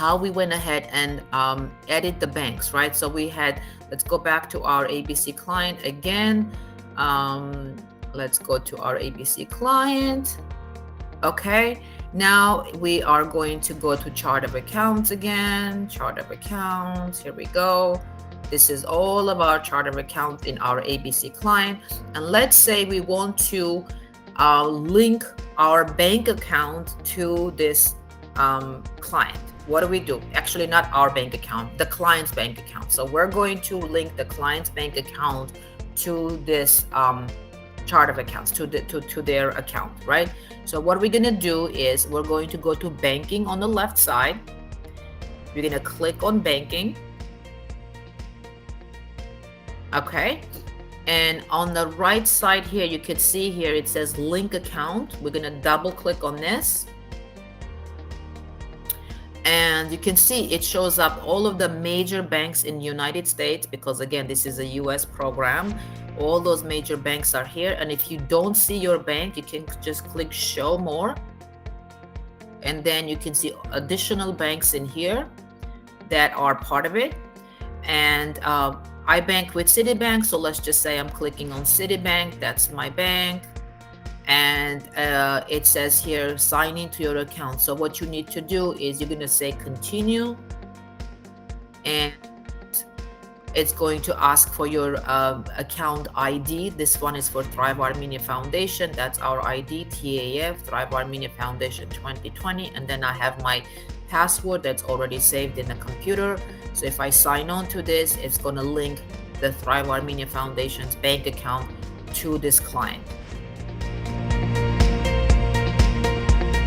how we went ahead and edit the banks, right? So we had, let's go back to our ABC client again. Let's go to our ABC client. Okay, now we are going to go to chart of accounts again. Chart of accounts, here we go. This is all of our chart of accounts in our ABC client. And let's say we want to link our bank account to this client. What do? Actually, not our bank account, the client's bank account. So we're going to link the client's bank account to this chart of accounts, to their account, right? So what we're going to do is we're going to go to banking on the left side. We're going to click on banking. Okay, and on the right side here, you can see here it says link account. We're going to double click on this, and you can see it shows up all of the major banks in the United States, because again, this is a US program. All those major banks are here, and if you don't see your bank, you can just click show more, and then you can see additional banks in here that are part of it. And I bank with Citibank, so let's just say I'm clicking on Citibank. That's my bank, and it says here sign into your account. So what you need to do is you're going to say continue, and it's going to ask for your account ID. This one is for Thrive Armenia Foundation. That's our ID, TAF, Thrive Armenia Foundation 2020. And then I have my password that's already saved in the computer. So if I sign on to this, it's going to link the Thrive Armenia Foundation's bank account to this client.